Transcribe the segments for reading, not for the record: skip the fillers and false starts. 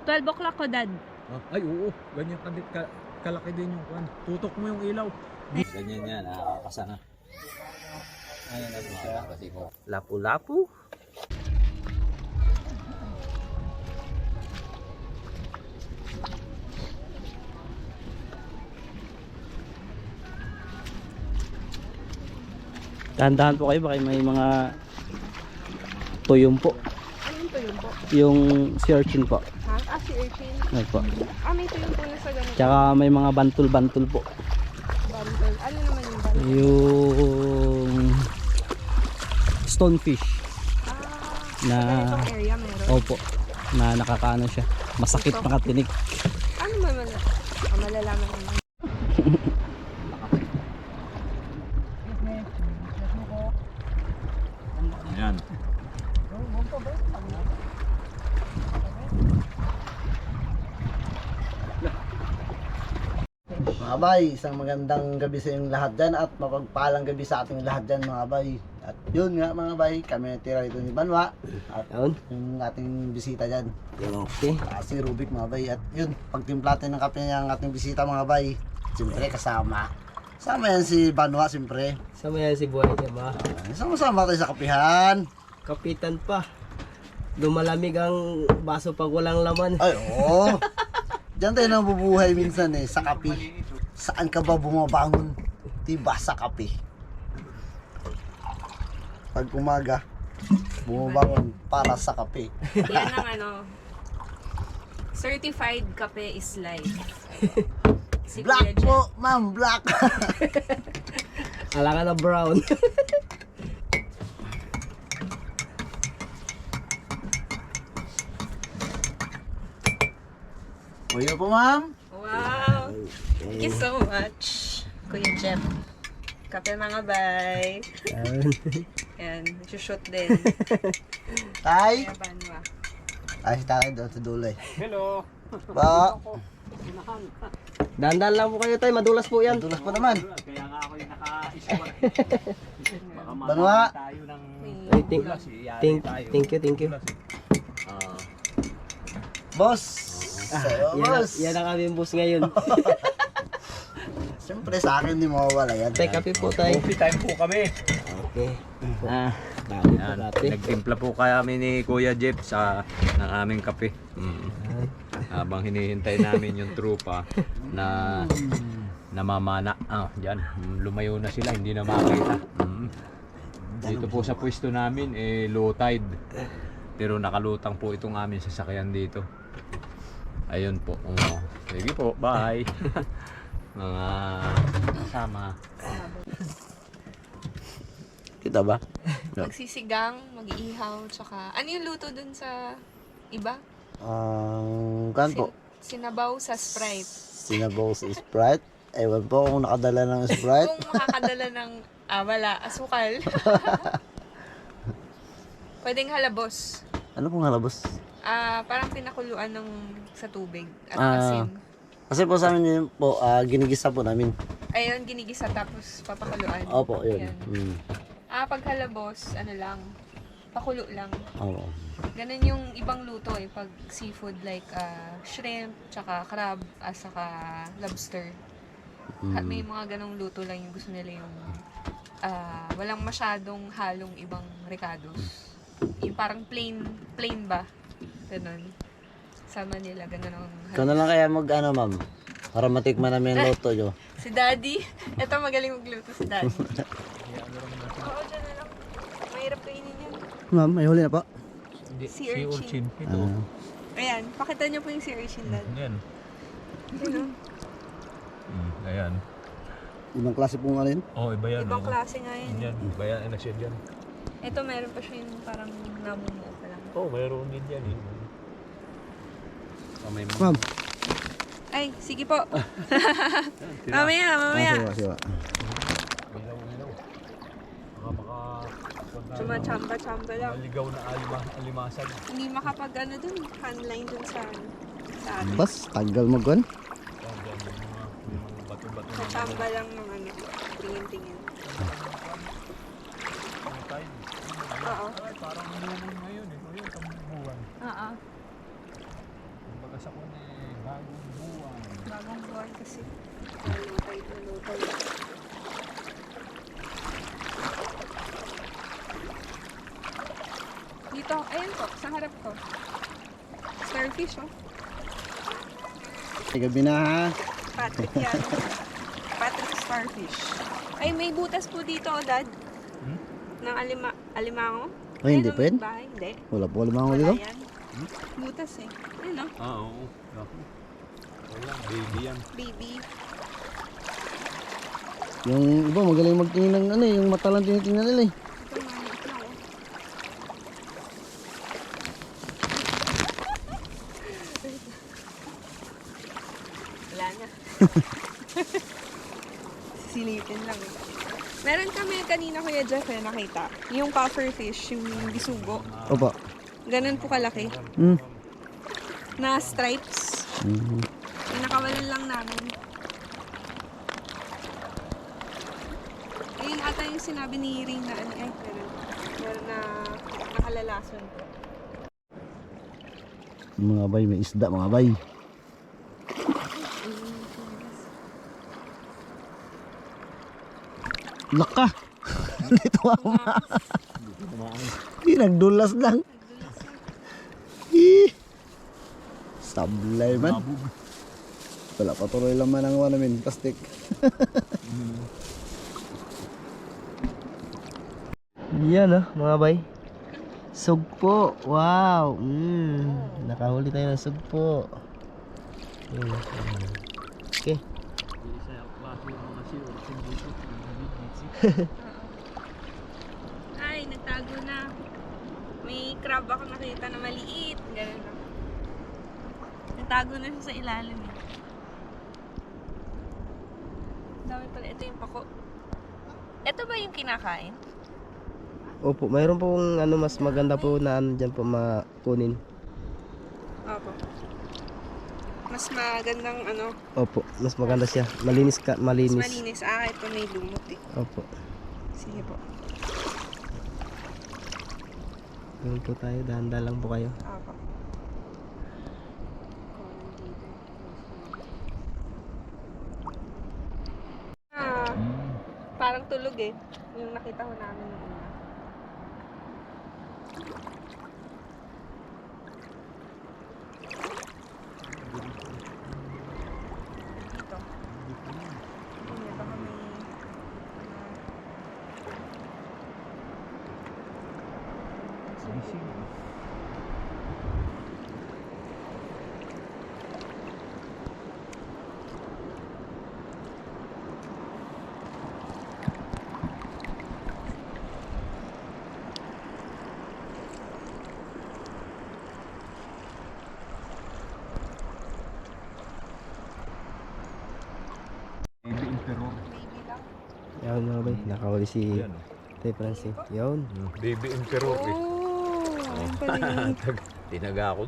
12 o'clock ko, Dad. Ay, oo. Ganyan kalaki din yung kwan. Tutok mo yung ilaw. Ganyan yan, nakakasa na. Ayan na siya. Lapu-lapu. Dahan-dahan po kayo, baka may mga tuyong po. Anong tuyong po? Yung sea urchin po. Ha? Si urchin. Ay po. May tuyong po na sa ganito. Tsaka may mga bantul-bantul po. Bantul. Ano naman yung bantul? Yung stonefish na Sa ganitong area meron. opo, na nakakaano siya. Masakit makatinig. Ano naman? Malalaman naman. Ayan. Mga bay, isang magandang gabi sa inyong lahat dyan at mapagpalang gabi sa ating lahat dyan mga bay. At yun nga mga bay, kami tira rito ni Banwa at Yun. yung ating bisita dyan, Okay. si Rubik mga bay. At yun, pagtimplatin ng kape niya ang ating bisita mga bay, siyempre kasama. Sama yan si Banwa siyempre. Sama yan si buhay niya ba? Sama-sama tayo sa kapihan. Kapitan pa. Lumalamig ang baso pag walang laman. Ay oo. Diyan tayo nabubuhay minsan sa kape. Saan ka ba bumabangon? Diba sa kape? Pag umaga, bumabangon para sa kape. Yan ang certified kape is life. Si Black Kuya Jen. po, ma'am, black. Ala ka na brown. Kuya po, ma'am. Wow! Thank you so much, Kuya Jeff. Kape mga bay. Yan, shoot din. Tay. Kaya Banwa. Ay, si tatay doon sa dulo eh. Hello. Ba, Dandan lang po kayo tayo, madulas po yan. tulas po naman. Kaya nga ako yung naka-iswar. Baka Banwa. tayo ng Ay, thank you. Boss. Sa'yo, boss. Yan ang aming boss ngayon. Siyempre sa akin, di mawawala yan. Tay, kape po tayo. coffee time po kami. Okay. Dami po Yan. natin. Nagtimpla po kami ni Kuya Jeff ng aming kape. Habang hinihintay namin yung trupa na namamana. Diyan. Lumayo na sila, hindi na makita. Dito po sa pwesto namin, low tide. Pero nakalutang po itong aming sasakyan dito. Ayun po. Sige po, bye. Mga kasama. Kita ba? Magsisigang, mag-iihaw, tsaka... Ano yung luto dun sa iba? Kan po? Sinabaw sa Sprite. Sinabaw sa Sprite. Ewan po kung nakadala ng Sprite. Kung makakadala ng... wala. Asukal. Pwedeng halabos. Ano pong halabos? Parang pinakuluan sa tubig at Ah. asin. Kasi po sa amin yun po, ginigisa po namin. Ayun, ginigisa tapos papakuluan. Opo, yun. Yan. Pag halabos, lang, pakulo lang. Opo. Ganun yung ibang luto pag seafood like shrimp, tsaka crab, saka lobster. May mga ganong luto lang yung gusto nila yung walang masyadong halong ibang recados. Yung parang plain ba? Ganun. Sa Manila, ganun ang Ikaw na lang kaya ma'am. Para matikman namin yung luto nyo. Si Daddy. Ito magaling magluto si Daddy. Oo, dyan na lang. Mahirap kainin yan. Ma'am, may huli na po. Sea urchin. Ito. Ayan, pakita niyo po yung sea urchin, Dad. Yan. Ano? Ayan. Ibang klase pong alin. Iba yan. Ibang klase nga yan. Yan. Iba yan. Nag-share dyan. Ito meron pa siya yung parang namumuo pa lang. Mayroon din yan eh. May Ma'am. Ay, sige po. mamaya. Siwa. Chumachamba-chamba lang. Maligaw na alimasan. Hindi makapag dun, handline dun sa atin. Bas, tagal mo gon. Bato-bato Sa chamba lang ng tingin-tingin. Oo. Parang lumun ngayon eh. Ayun, kamubuhan. Oo. Kumbaga bukas ako na bagong buwan. Bagong buwan kasi. Nalutay. Dito, ayun po, sa harap ko. Starfish, oh. Gabi na ha. Patrick yan. Patrick Starfish. Ay, may butas po dito, oh, Dad. Ng alimango. Ay, hindi Ayun, pa yan? may bahay. Hindi. Wala po alam ako Wala dito. yan. Butas eh. Ayun, oh. Oo. Wala, baby yan. Baby. Yung iba magaling magtingin ng ano yung mata lang tinitingnan nila eh. Ito, maliit lang, oh. Wala na. Silipin lang eh. Meron kami kanina, Kuya Jeff, nakita. Yung pufferfish, yung bisugo. Opo. Ganun po kalaki. Hmm. Na stripes. Mhm. Pinakawalan lang namin. Ayun ata yung sinabi ni Ring na ano eh. Meron na nakalalason po. Mga bay, may isda mga bay. Laka. Dito ako ma. Hindi, nagdulas lang. Ih. Sablay man. Wala, patuloy lang man ang namin, plastic. Yan mga bay. Sugpo. Wow. Nakahuli tayo ng sugpo. Okay. Ay, nagtago na. May crab ako nakita na maliit. Ganun lang. Nagtago na siya sa ilalim eh. Ang dami pala. Ito yung pako. Ito ba yung kinakain? Opo, mayroon pong ano mas maganda po na ano dyan po makunin. Opo. Mas magandang ano, Opo, mas maganda siya. Malinis ka, mas malinis. malinis. Ah, ito may lumot eh. Opo. Sige po. Ganun po tayo, dahan-dahan lang po kayo. Opo. Ah, parang tulog eh. Yung nakita ko namin nung una. Dito. Hindi, baka may... Baby emperor. Baby lang. Yan mga bay, nakahuli si Yan, oh. Tay Francine. Yun. Baby emperor eh. Oh, ayun pala yun. Tinaga ako.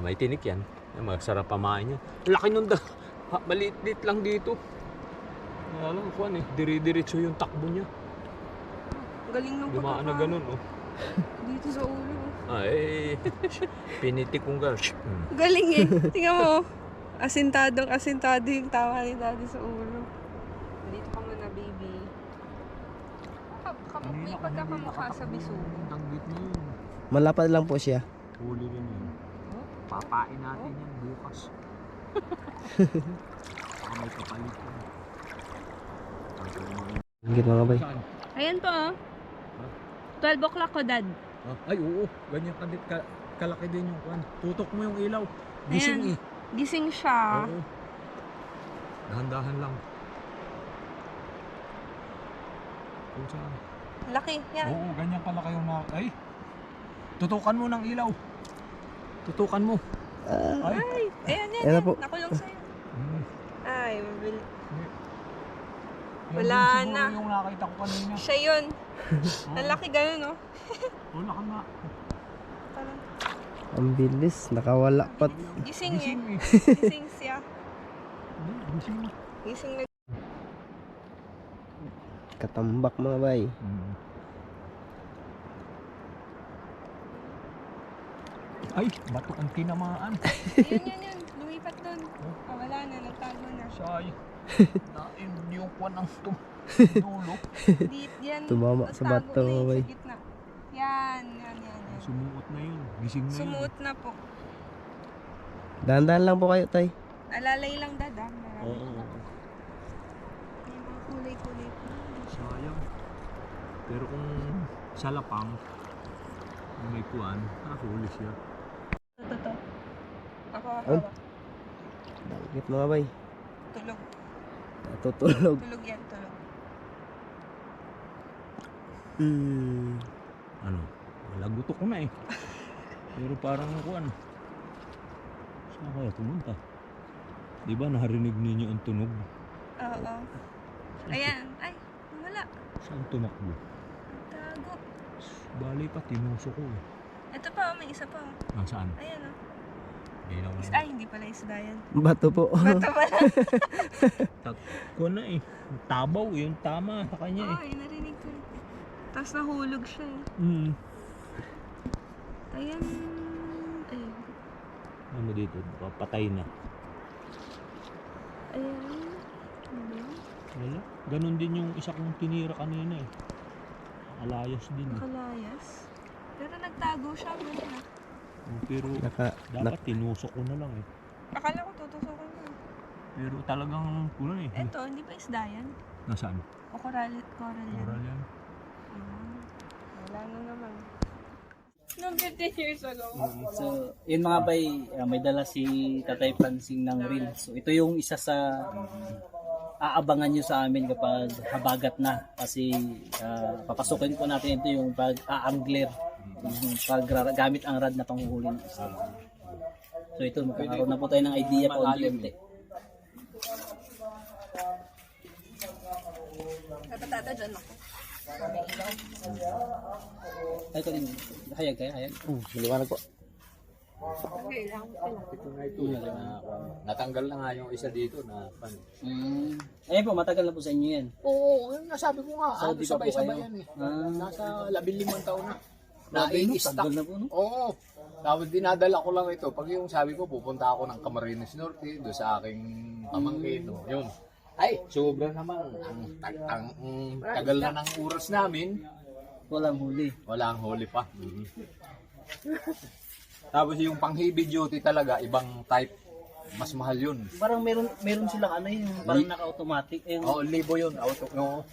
May tinik yan. Masarap pamain yan. Laki nun da. Maliit-liit lang dito. Kaya lang, kuwan eh. Diri-diretso yung takbo niya. Galing nung Dumaan na ganun oh. Dito sa ulo. Ay, pinitik kong ga. Galing eh. Tingnan mo. Asintado yung tawa ni Daddy sa ulo. Dito ka muna, baby. May pagkakamukha sa bisugo. Tanggit niya yun. Malapad lang po siya. Huli rin yun. Papain natin yan bukas. Baka may kapalit yan. Hingit mga bay. Saan? Ayan po oh. 12 o'clock ko, Dad. Ay oo, ganyan kalaki din yung kwan. Tutok mo yung ilaw. Gising Ayan. eh. Gising siya. Oo. Dahan-dahan lang. Kung saan? Laki. Yan. Oo, ganyan kalaki yung Ay! Tutukan mo ng ilaw. Tutukan mo. Ay! Ay, ayan yan. Ayan na yan. po. Nakulong sa'yo. Hmm. Ay, mabil. Yan Wala din siguro na. yung nakita ko kanina. Siya yun. Ang laki ganun, no? Wala ka nga. Parang Ang bilis, nakawala pa. gising eh. Gising eh. Gising siya. Gising na. Gising na. Katambak mga bay. Ay, bato ang tinamaan. Yun. Lumipat doon. Ah, wala na, nagtago na. Say. Nain yung kwan ang dulo. Yan. Tumama Tapos sa tago bato, na yun bay. sa gitna. Yan. Sumuot na yun. Gising na yun. Sumuot na po. Dahan-dahan lang po kayo, tay. Alalay lang dadam. Oo. May mga kulay-kulay po. Sayang. Pero kung sa lapang, may kuwan, huli siya. Ito. Ako Ano? hawak. Dagit mga bay. Tulog. Natutulog. Tulog yan, tulog. Ano? Wala gutok ko na eh. Pero parang kuwan. Saan kaya pumunta? Di ba narinig ninyo ang tunog? Oo. Ayan. Ay, wala. Saan tumakbo? Tago. Bali pa, tinuso ko eh. Ito pa, may isa pa. Nasaan? Ayan o. Hindi na Ay, hindi pala isda yan. Bato po. Bato pala. ko na eh. Tabaw, yung tama sa kanya Oo, narinig ko. Tapos nahulog siya eh. eh. Ayan. Ayun. Ano dito? Patay na. Ayan. Ano ba yun? Wala. Ganon din yung isa kong tinira kanina eh. Alayas din eh. Nakalayas. Pero nagtago siya. Ano na? Pero dapat tinusok ko na lang eh. Akala ko tutusukan mo. Pero talagang kuno eh. Ito, hindi pa isda yan. Nasaan? O coral yan. Oral yan. Wala na naman. Noong 15 years ago. So, yun mga bay, may dala si Tatay Francine ng reel. So, ito yung isa sa aabangan nyo sa amin kapag habagat na. Kasi papasukin ko natin ito yung pag-aangler. Yung paggamit ang rad na panghuhuli ng isda. So, ito, magkakaroon na po tayo ng idea pa unti-unti. Kapatata dyan ako. Ay, ito rin. Hayag kayo, hayag. Maliwanag po. Okay lang. Ito nga ito. Natanggal na nga yung isa dito na pan. Ayun po, matagal na po sa inyo yan. Oo, nasabi ko nga. So, di pa po sabay-sabay kayo? yan eh. Nasa 15 taon na. Grabe, no? Nai-stock. Tagal na po, no? Oo. Tapos dinadala ko lang ito. Pag yung sabi ko, pupunta ako ng Camarines Norte, doon sa aking pamangkin. No? Yun. Ay, sobra naman. Ang tagal na ng oras namin. Walang huli. Walang huli pa. Tapos yung pang-heavy duty talaga, ibang type. Mas mahal yun. Parang meron silang ano yun, parang naka-automatic. Oo, libo yun. Auto, no.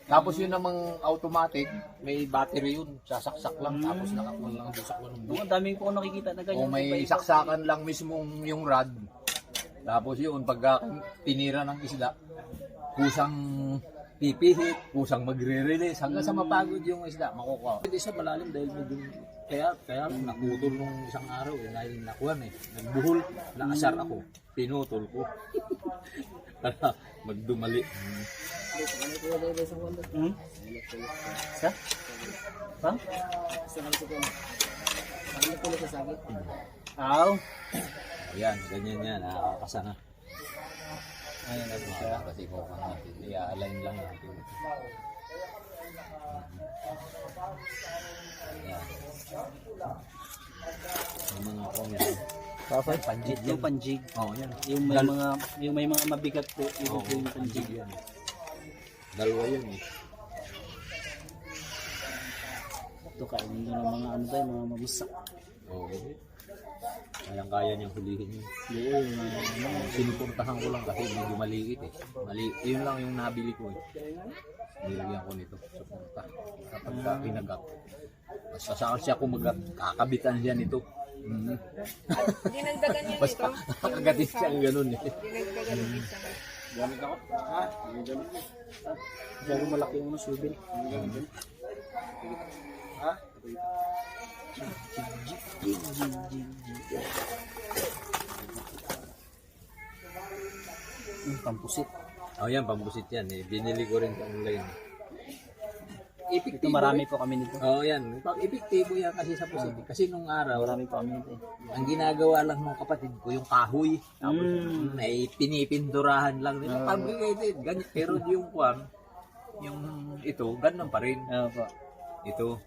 Tapos yun namang automatic, may battery yun. Sasaksak lang, tapos nakapun lang doon sa kulong. Ang dami ko nakikita na ganyan. O may saksakan lang mismong yung rod. Tapos yun, pagka tinira ng isda, kusang pipihit, kusang magre-release, hanggang sa mapagod yung isda, makukuha. Hindi siya malalim dahil medyo, kaya naputol nung isang araw, dahil nakuhan eh. Nagbuhol, naasar ako, pinutol ko. Para magdumali. Sa? Ha? Aw. Ayan, ganyan yan, nakakasa na. Ayan, nagmala kasi ko natin. I-align lang natin. Ayan. Yung mga kong yan. Kapag Panjit yung panjig. Oo, yan. Yung may mga mabigat po, yung Oo, po yung panjig. yan. Dalawa yun eh. Ito kainin nyo ng mga ano ba, mga mabusak. Oo. Kaya niyang hulihin yun. Sinuportahan ko lang kasi medyo maliit eh. Yun lang yung nabili ko eh. Nilagyan ko nito. Suporta. Kapag kinagat. Basta saan siya kumagat, kakabitan siya nito. Dinagdagan niya Basta nito. nakagatin siya ang ganun eh. Dinagdagan ng isa. Gamit ako? Ha? Dahil malaki yung subil. Ha? Pampusit. Oh yan, pambusit yan eh. Binili ko rin sa online. Ito marami po kami nito. Oh yan, epektibo yan kasi sa pusit. Kasi nung araw, Marami po kami nito. ang ginagawa lang ng kapatid ko yung kahoy. Tapos may pinipinturahan lang nila. Fabricated. Ganyan. Pero yung kwan, yung ito, ganun pa rin. Ano po? Ito.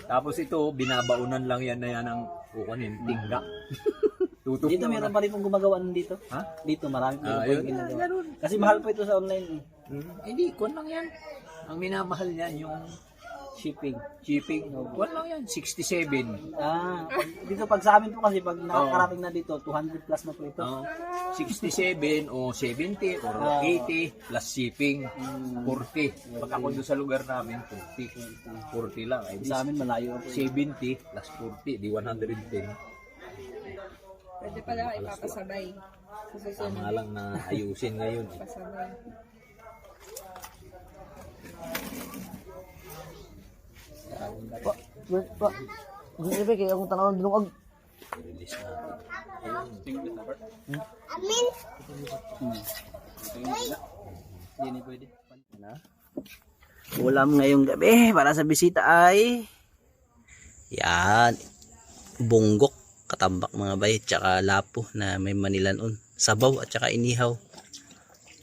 Tapos ito, binabaunan lang yan na yan ng kukunin, tingga. Tutok Dito na meron pa rin pong gumagawa nun dito. Ha? Dito marami po yun. yung ginagawa. Kasi mahal po ito sa online eh. Hindi, kuwan lang yan. Ang minamahal niyan, yung Shipping. shipping. Kuwan lang yan, 67. Dito pag sa amin po kasi pag nakakarating na dito, 200 plus na po ito. 67 o 70 or 80 plus shipping, 40. Pag ako doon sa lugar namin, 40 lang. Ay, Sa amin malayo po. 70 plus 40, di 110. Pwede pala ipapasabay. Sa susunod, Tama lang na ayusin ngayon. pasabay. Pa. Gusto niyo ba kaya akong tanaw ng binungag? Release natin. Hindi na pwede. Ulam ngayong gabi para sa bisita ay yan, bunggok, katambak mga bay, tsaka lapo na may manilanon, sabaw at tsaka inihaw.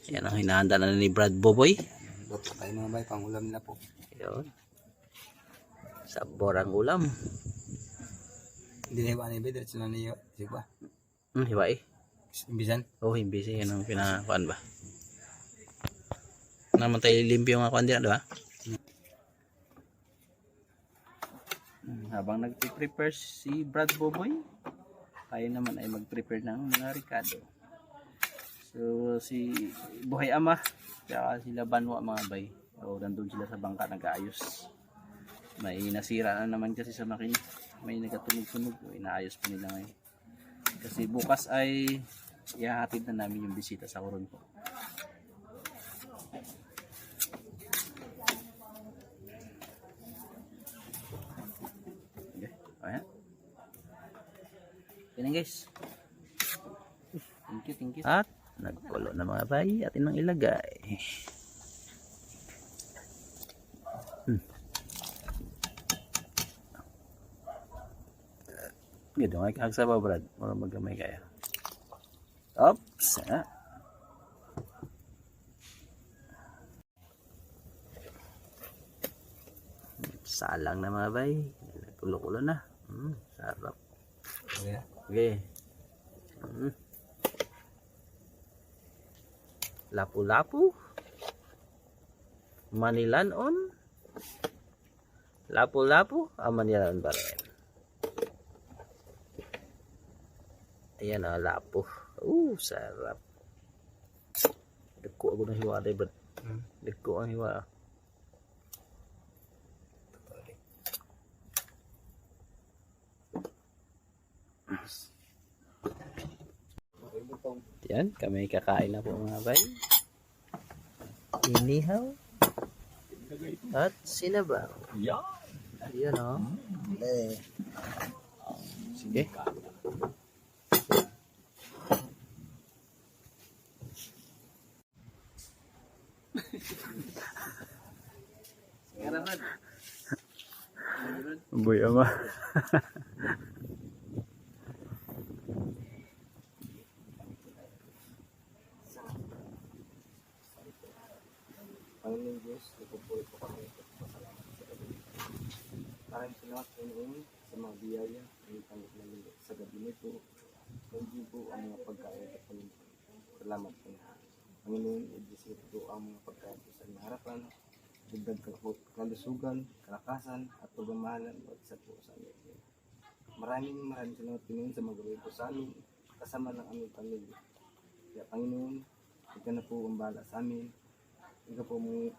Yan ang hinahanda na ni Brad Boboy. Tayo mga bay, pangulam na po. Yun. Sabor ang ulam. Hindi na iba na iba, diretso na niyo. Sige ba? Hiwa eh. Imbisan? Oh, imbisi yan ang pinakuan ba? Naman tayo limpyo yung kuan din, di ba? Habang nag-prepare si Brad Boboy, tayo naman ay mag-prepare ng mga Ricardo. So, si Buhay Ama, kaya sila Banwa mga bay. O, nandun sila sa bangka nag-aayos. May nasira na naman kasi sa makina. May nagatunog-tunog. Inaayos pa nila ngayon. Kasi bukas ay ihahatid na namin yung bisita sa Coron po. Okay. Ayan. Yan guys. Thank you. At nagkulo na mga bay. Atin nang ilagay. Gitu nga kaksa ba Brad? Mura magkamay kaya. Oops. Salang na mga bay. Kulo-kulo na. Sarap. Okay. Lapu-lapu. Manilanon. Lapu-lapu. Manilanon pa rin. Ayan na, lapo. Sarap. Dagko ako ng hiwa tayo, bro. Dagko ang hiwa. Yan, kami kakain na po mga bay. Inihaw. At sinabaw. Yan o. Sige. Boy ama. Panginoon Diyos, nagpupuri po kami at pasalamat sa gabi. Maraming salamat Panginoon sa mga biyaya ang tanggap namin sa gabi nito. Hindi po ang mga pagkain at Panginoon. Salamat Panginoon. Panginoon, i-disip po ang mga pagkain sa aming harapan. Dagdag kalusugan, kalakasan at pagmamahalan at isa po sa amin. Maraming salamat Panginoon sa mga gawin po sa amin kasama ng aming pamilya. Kaya Panginoon, ikaw na po ang bahala sa amin. Ikaw po muna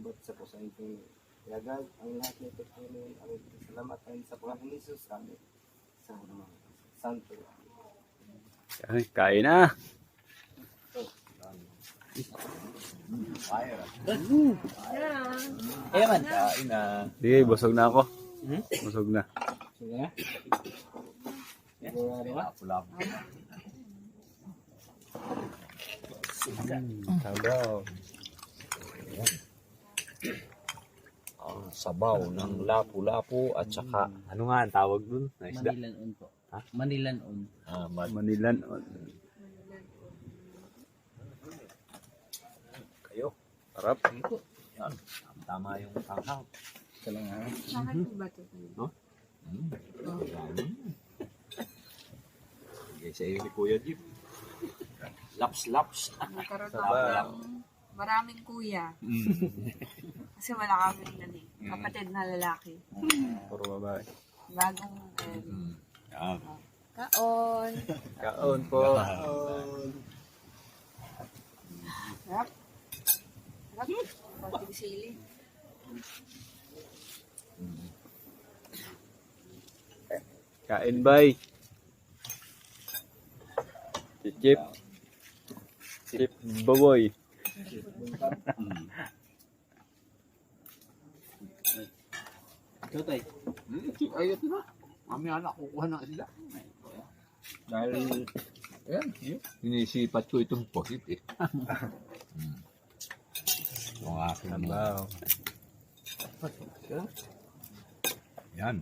ba sa po sa inyong yagag ang lahat nito Panginoon. Aming salamat tayo sa Panginoon Jesus. Amen. Sa mga santo. Kain na. Ayan. Kain na. Sige, busog na ako. Busog na. Sige na. Lapu-lapu. Sabaw. Ang sabaw ng lapu-lapu at saka ano nga ang tawag dun? Na isda? Manilanon po. Manilanon. Manilan. Kayo. Sarap. Yan. Tama yung tanghang. Bakit po ba ito? Sige sa iyo ni Kuya Jeep. Laps. Nagkaroon ako ng maraming kuya. Kasi wala kaming kapatid na lalaki. Puro babae. Bagong Yan. kaon. Kaon po. Harap. Konting sili. Kain bay. Si Chip. Chip Baboy. Ikaw tay. Ayot na. Mami anak, kukuha na sila. Dahil, ayan, sinisipat ko itong posit eh. Yung aking Sabaw. Yan.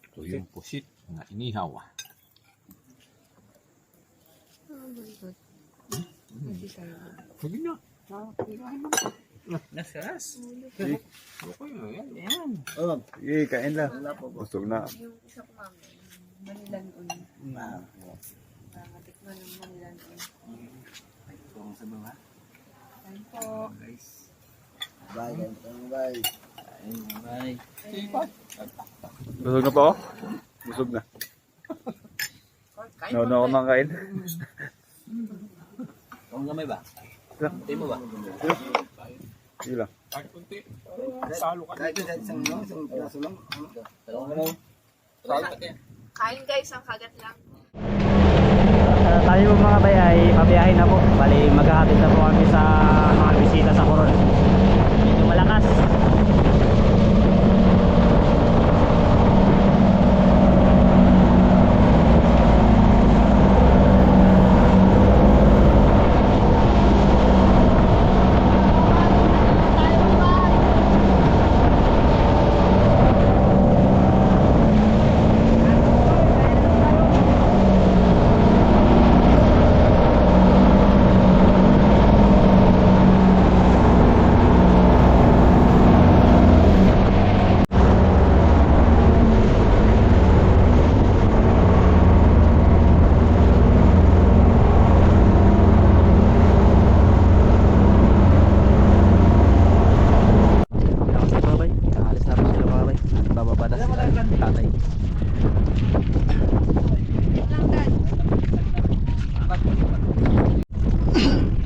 Ito yung posit na inihaw. Hindi tayo. Sige na. Nasas. Okay na yan. Oh, Sige, kain lang. Busog na. Yung isa ko mami, Manilanon. Tikman ng Manilanon. Kain po. bye, bye. Bye. Busog na po ako? Busog na. Kain No, ako nang kain. Kung gamay ba? Lang. Tay mo ba? Sige lang. Kain guys, ang kagat lang. Tayo mga bay ay pabiyahin na po. Bali maghahatid na po kami sa mga bisita sa Coron. Medyo malakas.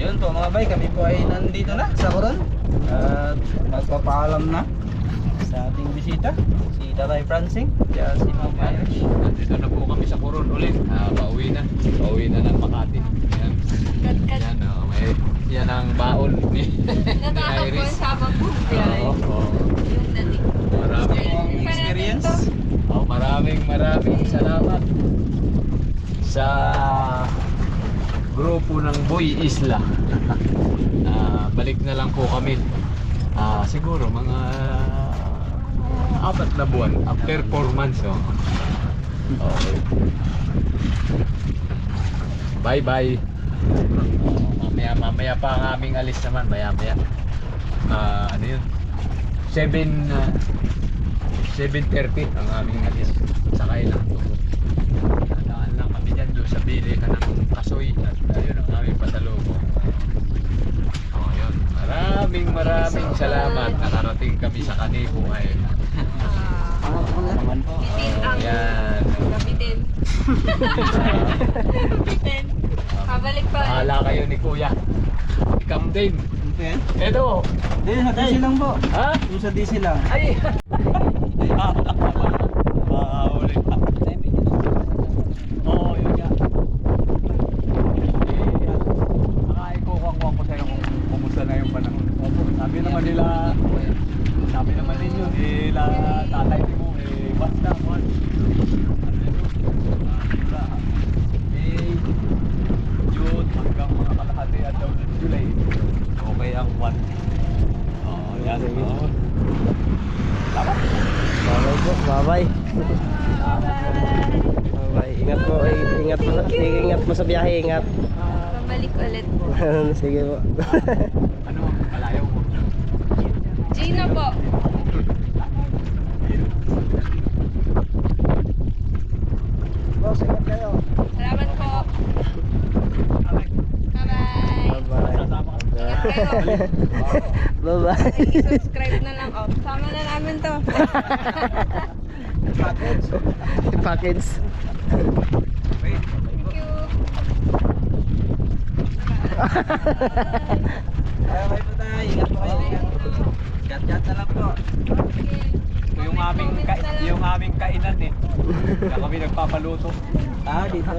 Yun po mga bay, kami po ay nandito na sa Coron. At magpapaalam na sa ating bisita, si Tatay Francing, kaya si Ma'am Irish. Nandito na po kami sa Coron ulit. Pauwi na. Pauwi na ng Makati. Yan. Kat-kat. Yan ang baon ni Natakap ko Iris. sa habang buhay. Oo. Yung dating. Maraming Experience. maraming salamat sa grupo ng Boy Isla. Balik na lang po kami. Siguro mga 4 na buwan after 4 months. Okay. Bye. Mamaya pa ang aming alis naman. Maya. Ano yun? 7:30 ang aming alis. Sakay lang to. Nadaan lang kami dyan doon sa bili ka ng kasoy at ayun ang aming pasalubong. Yun. Maraming salamat. Nakarating kami sa Kanipo ay. Bitin ang Yan. gabitin. Bitin. Pabalik pa. Bahala kayo ni Kuya. Si Captain. Eto. Sa DC lang po. Ha? Yung sa DC lang. Ay! Ulit pa. Oo, yun nga. Nakakikukuha ko sa'yo kung kumusta na yung panahon. Sabi naman ninyo, tatay mo, basta, man. June hanggang mga kalahati at daw ng July. Okay ang 1. Yan. Salamat. Bye po, bye. Bye. Ingat po, ingat mo sa biyahe, ingat. Pabalik ulit po. Sige po. Ano, malayo mo? Gina po. Bye-bye. I-subscribe na lang. Oh, sama na namin to. Package. Thank you. Bye po tayo. Ingat po kayo. Chat-chat na lang po. Okay. yung aming kainan eh. Kaya kami nagpapaluto. Dito.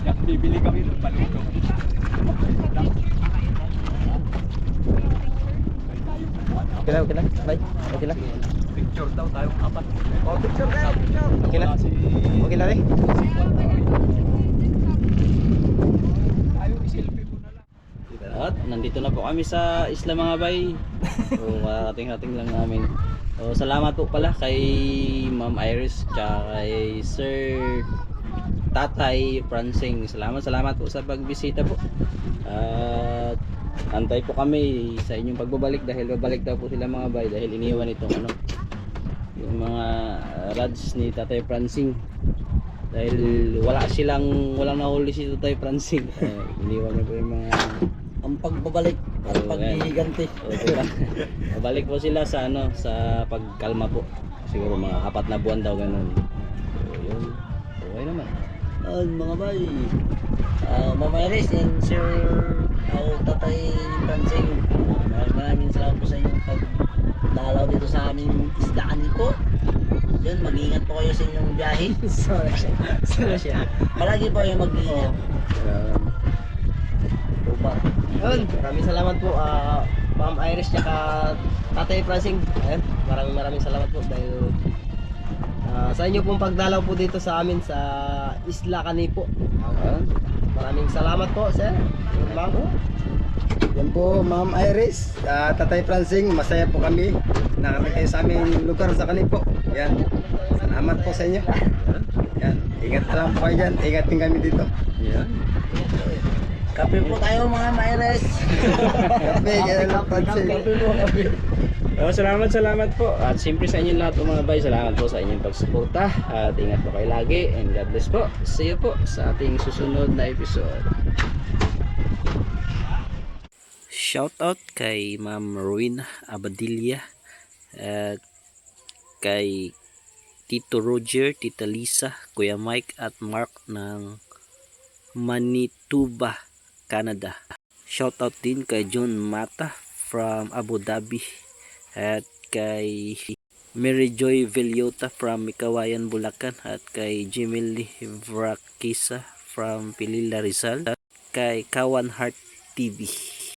Kaya bibili kami ng paluto. Okay lang, okay lang. Bye. Okay lang. Picture daw tayong apat. Okay lang. Okay lang eh. Ayaw i-selfie mo na lang. At nandito na po kami sa isla mga bay. So hating-hating lang namin. So, salamat po pala kay Ma'am Iris tsaka kay Sir Tatay Francing. Salamat po sa pagbisita po. At antay po kami sa inyong pagbabalik dahil babalik daw po sila mga bay dahil iniwan itong yung mga rods ni Tatay Francing. Dahil walang nahuli si Tatay Francing. Iniwan niya po yung mga Ang pagbabalik at Oo, paghihiganti. Babalik po sila sa sa pagkalma po. Siguro mga 4 na buwan daw ganun. So yun. Okay naman. Mga bay, Ma'am Iris and Sir Tatay Francing, maraming salamat po sa inyong pagdalaw dito sa aming isdaan po. Yun, mag-iingat po kayo sa inyong biyahe. Sorry siya. Palagi po kayong mag-iingat. Yun, maraming salamat po Ma'am Iris tsaka Tatay Francing. Ayun, maraming salamat po dahil sa inyo pong pagdalaw po dito sa amin sa Isla Canipo. Maraming salamat po, sir. Ma'am. Yan po, Ma'am Iris, Tatay Francing, masaya po kami. Nakarating kayo sa aming lugar sa Canipo. Yan, salamat po sa inyo. Yan, ingat na lang po kayo dyan. Ingat din kami dito. Yan. Kape po tayo mga Iris. Kape po, kape. Salamat po. At siyempre sa inyo lahat mga bay, salamat po sa inyong pagsuporta. At ingat po kayo lagi. And God bless po. See you po sa ating susunod na episode. Shout out kay Ma'am Rowena Abadilla at kay Tito Roger, Tita Lisa, Kuya Mike at Mark ng Manitoba, Canada. Shout out din kay John Mata from Abu Dhabi at kay Mary Joy Villota from Mikawayan, Bulacan at kay Jimmy Vrakisa from Pilila, Rizal at kay Kawan Heart TV.